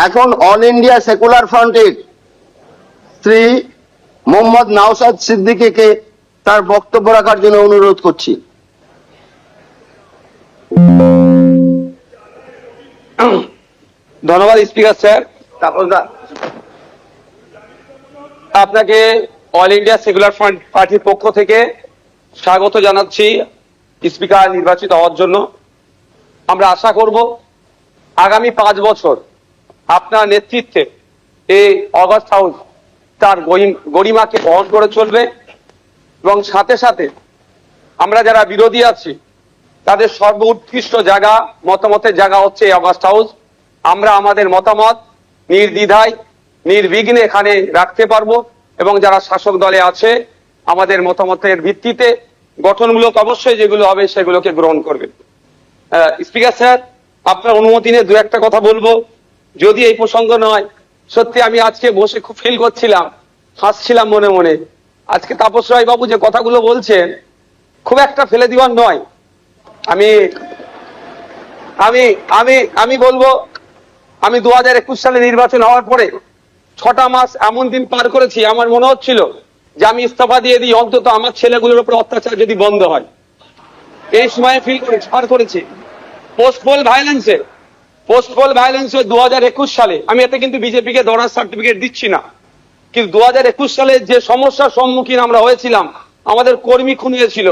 এখন all India secular ফ্রন্টের শ্রী মোহাম্মদ নওশাদ সিদ্দিকীকে তার বক্তব্য রাখার জন্য অনুরোধ করছি। ধন্যবাদ স্পিকার স্যার। আপনাকে অল ইন্ডিয়া সেকুলার ফ্রন্ট পার্টির পক্ষ থেকে স্বাগত জানাচ্ছি স্পিকার নির্বাচিত হওয়ার জন্য। আমরা আশা করব আগামী 5 বছর আপনার নেতৃত্বে এই অগাস্ট হাউস তার গরিমাকে বহন করে চলবে এবং সাথে সাথে আমরা যারা বিরোধী আছি তাদের সর্বোৎকৃষ্ট জায়গা মতামতের জায়গা হচ্ছে এই অগাস্ট হাউস। আমরা আমাদের মতামত নির্দ্বিধায় নির্বিঘ্নে এখানে রাখতে পারবো এবং যারা শাসক দলে আছে আমাদের মতামতের ভিত্তিতে গঠনমূলক অবশ্যই যেগুলো হবে সেগুলোকে গ্রহণ করবে। স্পিকার স্যার, আপনার অনুমতি নিয়ে দু একটা কথা বলবো, যদি এই প্রসঙ্গ নয়। সত্যি আমি আজকে বসে খুব ফিল করছিলাম, হাসছিলাম মনে মনে। আজকে তাপস রায় বাবু যে কথাগুলো বলছেন খুব একটা ফেলে দেওয়ার নয়। আমি আমি আমি আমি বলবো, আমি 2021 সালে নির্বাচন হওয়ার পরে 6টা মাস এমন দিন পার করেছি, আমার মনে হচ্ছিল যে আমি ইস্তফা দিয়ে দিই, অন্তত আমার ছেলেগুলোর উপর অত্যাচার যদি বন্ধ হয়। এই সময় ফিল করে পার করেছি। পোস্টপোল ভায়োলেন্সে 2021 সালে, আমি এতে কিন্তু বিজেপিকে দরার সার্টিফিকেট দিচ্ছি না, কিন্তু 2021 সালে যে সমস্যার সম্মুখীন আমরা হয়েছিলাম, আমাদের কর্মী খুন হয়েছিল,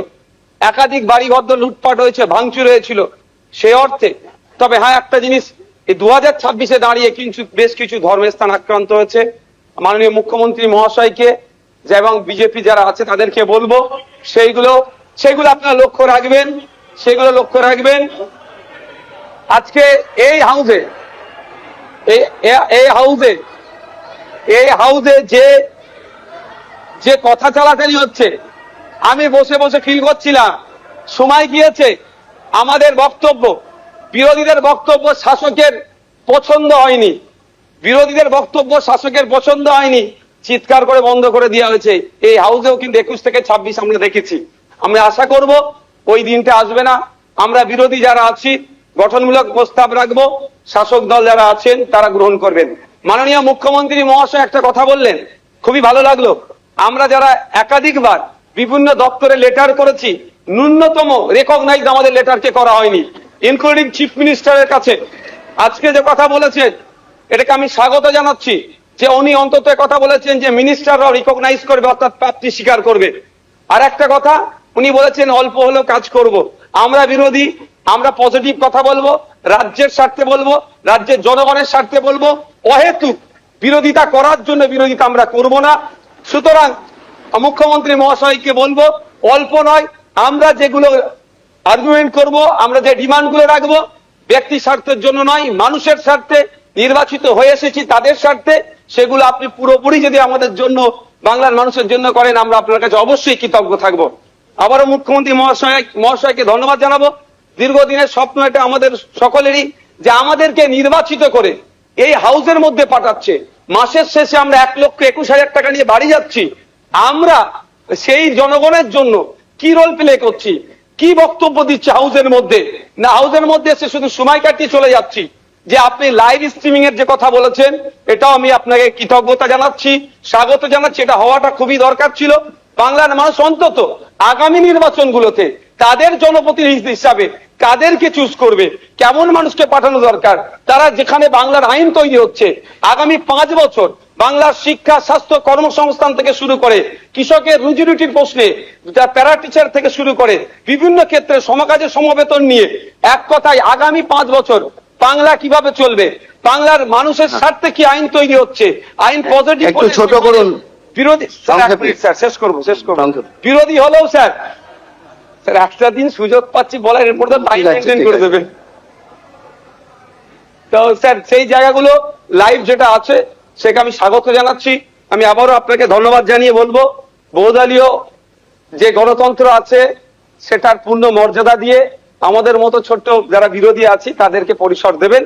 একাধিক বাড়িঘর লুটপাট হয়েছে, ভাঙচুর হয়েছিল, সে অর্থে। তবে হ্যাঁ, একটা জিনিস, এই 2026-এ দাঁড়িয়ে কিন্তু বেশ কিছু ধর্মের স্থান আক্রান্ত হয়েছে। মাননীয় মুখ্যমন্ত্রী মহাশয়কে এবং বিজেপি যারা আছে তাদেরকে বলবো সেইগুলো আপনারা লক্ষ্য রাখবেন। আজকে এই হাউসে যে কথা চালাচালি হচ্ছে, আমি বসে বসে ফিল করছিলাম সময় গিয়েছে আমাদের বক্তব্য, বিরোধীদের বক্তব্য শাসকের পছন্দ হয়নি, চিৎকার করে বন্ধ করে দেওয়া হয়েছে। এই হাউসেও কিন্তু 21 থেকে 26 আমরা দেখেছি। আমরা আশা করব ওই দিনটা আসবে না। আমরা বিরোধী যারা আছি গঠনমূলক প্রস্তাব রাখবো, শাসক দল যারা আছেন তারা গ্রহণ করবেন। মাননীয় মুখ্যমন্ত্রী মহাশয় একটা কথা বললেন, খুবই ভালো লাগলো। আমরা যারা একাধিকবার বিভিন্ন দপ্তরে লেটার করেছি, ন্যূনতম রেকগনাইজ আমাদের লেটারকে করা হয়নি, ইনক্লুডিং চিফ মিনিস্টারের কাছে। আজকে যে কথা বলেছেন এটাকে আমি স্বাগত জানাচ্ছি, যে উনি অন্তত কথা বলেছেন যে মিনিস্টাররাও রিকগনাইজ করবে, অর্থাৎ প্রাপ্তি স্বীকার করবে। আর একটা কথা উনি বলেছেন অল্প হলেও কাজ করব। আমরা বিরোধী, আমরা পজিটিভ কথা বলবো, রাজ্যের স্বার্থে বলবো, রাজ্যের জনগণের স্বার্থে বলবো। অহেতুক বিরোধিতা করার জন্য বিরোধিতা আমরা করব না। সুতরাং মুখ্যমন্ত্রী মহাশয়কে বলবো, অল্প নয়, আমরা যেগুলো আর্গুমেন্ট করব, আমরা যে ডিমান্ডগুলো রাখবো, ব্যক্তি স্বার্থের জন্য নয়, মানুষের স্বার্থে, নির্বাচিত হয়ে এসেছি তাদের স্বার্থে, সেগুলো আপনি পুরোপুরি যদি আমাদের জন্য, বাংলার মানুষের জন্য করেন, আমরা আপনার কাছে অবশ্যই কৃতজ্ঞ থাকবো। আবারও মুখ্যমন্ত্রী মহাশয়কে ধন্যবাদ জানাবো। দীর্ঘদিনের স্বপ্ন এটা আমাদের সকলেরই, যে আমাদেরকে নির্বাচিত করে এই হাউসের মধ্যে পাঠাচ্ছে। মাসের শেষে আমরা 1,21,000 টাকা নিয়ে বাড়ি যাচ্ছি। আমরা সেই জনগণের জন্য কি রোল প্লে করছি, কি বক্তব্য দিচ্ছি হাউসের মধ্যে, না হাউসের মধ্যে এসে শুধু সময় কাটিয়ে চলে যাচ্ছি। যে আপনি লাইভ স্ট্রিমিং এর যে কথা বলেছেন, এটাও আমি আপনাকে কৃতজ্ঞতা জানাচ্ছি, স্বাগত জানাচ্ছি। এটা হওয়াটা খুবই দরকার ছিল। বাংলার মানুষ অন্তত আগামী নির্বাচনগুলোতে তাদের জনপ্রতিনিধি হিসাবে কাদেরকে চুজ করবে, কেমন মানুষকে পাঠানো দরকার, তারা যেখানে বাংলার আইন তৈরি হচ্ছে আগামী 5 বছর বাংলার শিক্ষা, স্বাস্থ্য, কর্মসংস্থান থেকে শুরু করে কৃষকের রুজি রুটির প্রশ্নে, প্যারা টিচার থেকে শুরু করে বিভিন্ন ক্ষেত্রে সমকাজে সমবেতন নিয়ে, এক কথায় আগামী 5 বছর বাংলা কিভাবে চলবে, বাংলার মানুষের স্বার্থে কি আইন তৈরি হচ্ছে, আইন পজিটিভ, একটু ছোট করুন। বিরোধী স্যার, শেষ করবো। বিরোধী হলেও স্যার একটা দিন সুযোগ পাচ্ছি বলার, এরপর তো টাইম মেনটেন করে দেবেন। তো স্যার সেই জায়গাগুলো লাইভ যেটা আছে সেটা আমি স্বাগত জানাচ্ছি। আমি আবারও আপনাকে ধন্যবাদ জানিয়ে বলবো, বহুদলীয় যে গণতন্ত্র আছে সেটার পূর্ণ মর্যাদা দিয়ে আমাদের মতো ছোট্ট যারা বিরোধী আছি তাদেরকে পরিসর দেবেন।